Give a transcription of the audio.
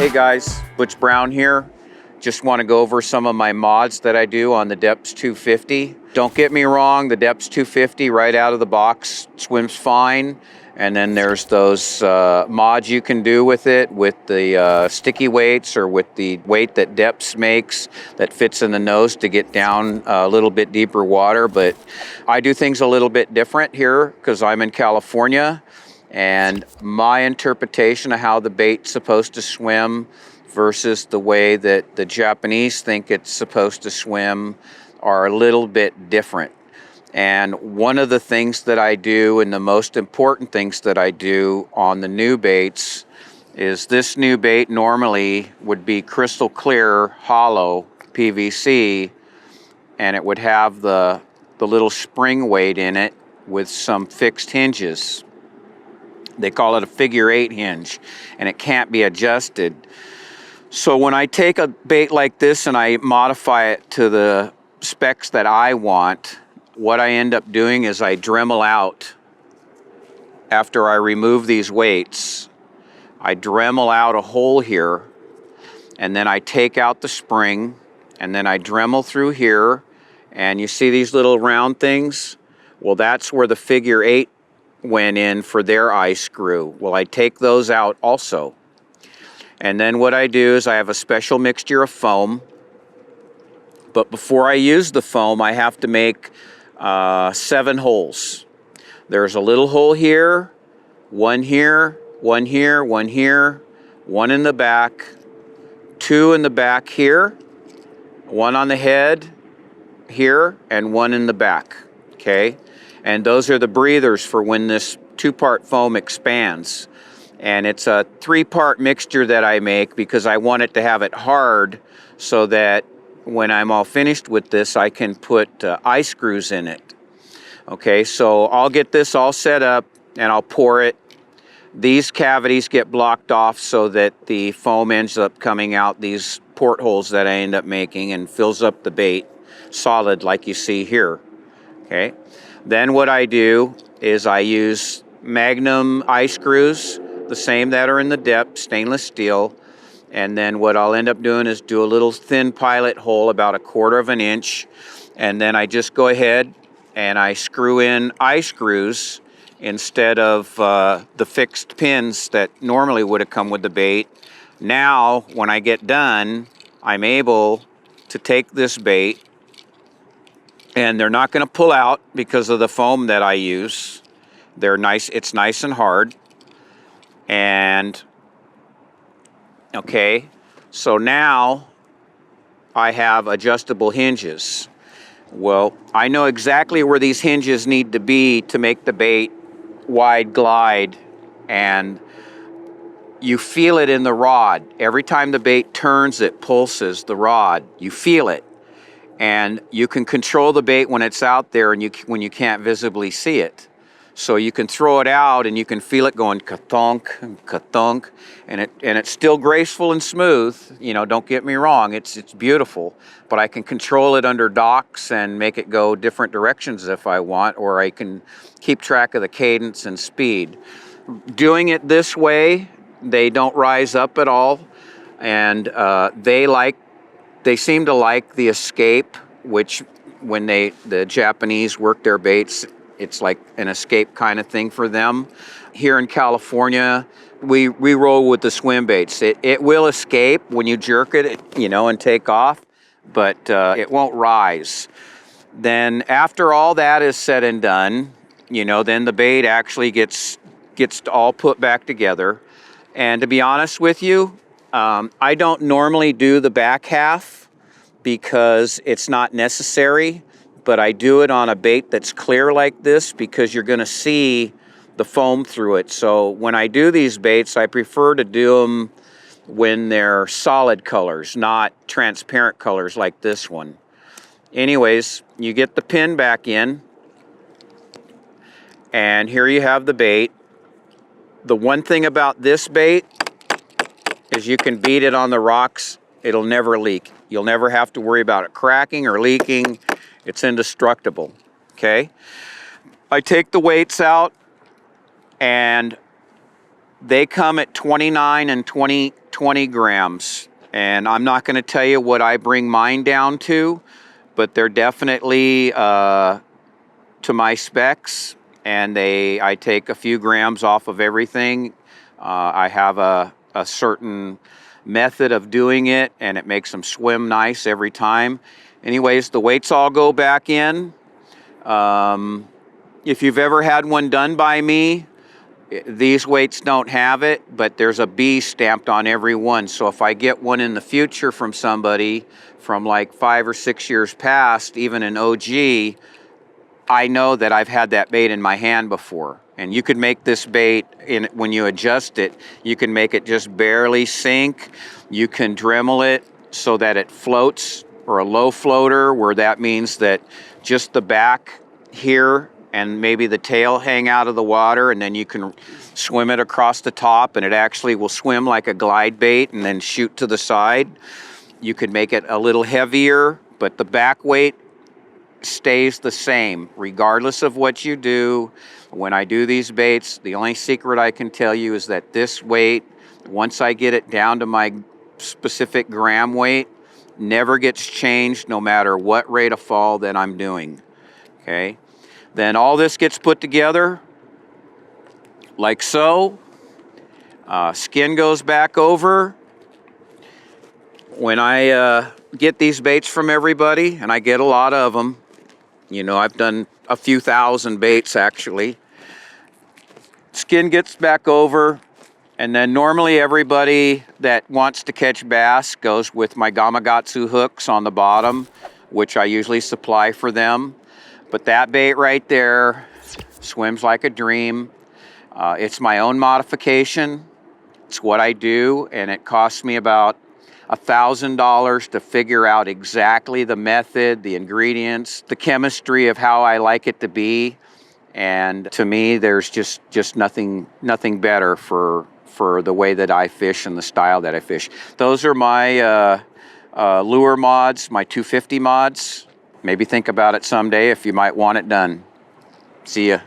Hey guys, Butch Brown here. Just want to go over some of my mods that I do on the Deps 250. Don't get me wrong, the Deps 250 right out of the box swims fine. And then there's those mods you can do with it, with the sticky weights or with the weight that Deps makes that fits in the nose to get down a little bit deeper water. But I do things a little bit different here because I'm in California. And my interpretation of how the bait's supposed to swim versus the way that the Japanese think it's supposed to swim are a little bit different. And one of the things that I do, and the most important things that I do on the new baits, is this new bait normally would be crystal clear, hollow PVC, and it would have the little spring weight in it with some fixed hinges. They call it a figure 8 hinge, and it can't be adjusted. So when I take a bait like this and I modify it to the specs that I want, what I end up doing is I Dremel out, after I remove these weights, I Dremel out a hole here, and then I take out the spring, and then I Dremel through here, and you see these little round things? Well, that's where the figure 8 went in for their eye screw. Well, I take those out also. And then what I do is I have a special mixture of foam. But before I use the foam, I have to make 7 holes. There's a little hole here, one here, one here, one here, one in the back, 2 in the back here, one on the head here, and one in the back, okay? And those are the breathers for when this 2-part foam expands. And it's a 3-part mixture that I make because I want it to have it hard so that when I'm all finished with this, I can put eye screws in it. Okay, so I'll get this all set up and I'll pour it. These cavities get blocked off so that the foam ends up coming out these portholes that I end up making and fills up the bait solid like you see here. Okay. Then what I do is I use Magnum eye screws, the same that are in the Deps, stainless steel. And then what I'll end up doing is do a little thin pilot hole about 1/4 of an inch. And then I just go ahead and I screw in eye screws instead of the fixed pins that normally would have come with the bait. Now, when I get done, I'm able to take this bait, and they're not going to pull out because of the foam that I use. They're nice, it's nice and hard. And, okay, so now I have adjustable hinges. Well, I know exactly where these hinges need to be to make the bait wide glide, and you feel it in the rod. Every time the bait turns, it pulses the rod. You feel it. And you can control the bait when it's out there and when you can't visibly see it. So you can throw it out and you can feel it going ka-thunk, ka-thunk, and it's still graceful and smooth. You know, don't get me wrong, it's beautiful. But I can control it under docks and make it go different directions if I want, or I can keep track of the cadence and speed. Doing it this way, they don't rise up at all, and they seem to like the escape, which when the Japanese work their baits, it's like an escape kind of thing for them. Here in California, we roll with the swim baits. It will escape when you jerk it, you know, and take off, but it won't rise. Then after all that is said and done, you know, then the bait actually gets all put back together. And to be honest with you, I don't normally do the back half because it's not necessary, but I do it on a bait that's clear like this because you're going to see the foam through it. So when I do these baits, I prefer to do them when they're solid colors, not transparent colors like this one. Anyways, you get the pin back in, and here you have the bait. The one thing about this bait is you can beat it on the rocks. It'll never leak. You'll never have to worry about it cracking or leaking. It's indestructible, okay? I take the weights out, and They come at 29 and 20 grams. And I'm not going to tell you what I bring mine down to, but they're definitely to my specs. And I take a few grams off of everything. I have a certain method of doing it, and it makes them swim nice every time. Anyways, the weights all go back in. If you've ever had one done by me, these weights don't have it, but there's a B stamped on every one. So if I get one in the future from somebody from like 5 or 6 years past, even an OG, I know that I've had that bait in my hand before. And you could make this bait, when you adjust it, you can make it just barely sink. You can Dremel it so that it floats, or a low floater, where that means that just the back here and maybe the tail hang out of the water, and then you can swim it across the top, and it actually will swim like a glide bait and then shoot to the side. You could make it a little heavier, but the back weight stays the same regardless of what you do. When I do these baits, the only secret I can tell you is that this weight, once I get it down to my specific gram weight, never gets changed no matter what rate of fall that I'm doing. Okay? Then all this gets put together like so. Skin goes back over. When I get these baits from everybody, and I get a lot of them, you know, I've done a few thousand baits actually. Skin gets back over, and then normally everybody that wants to catch bass goes with my Gamakatsu hooks on the bottom, which I usually supply for them. But that bait right there swims like a dream. It's my own modification. It's what I do, and it costs me about $1,000 to figure out exactly the method, the ingredients, the chemistry of how I like it to be. And to me, there's just nothing better for the way that I fish and the style that I fish. Those are my lure mods, my 250 mods. Maybe think about it someday if you might want it done. See ya.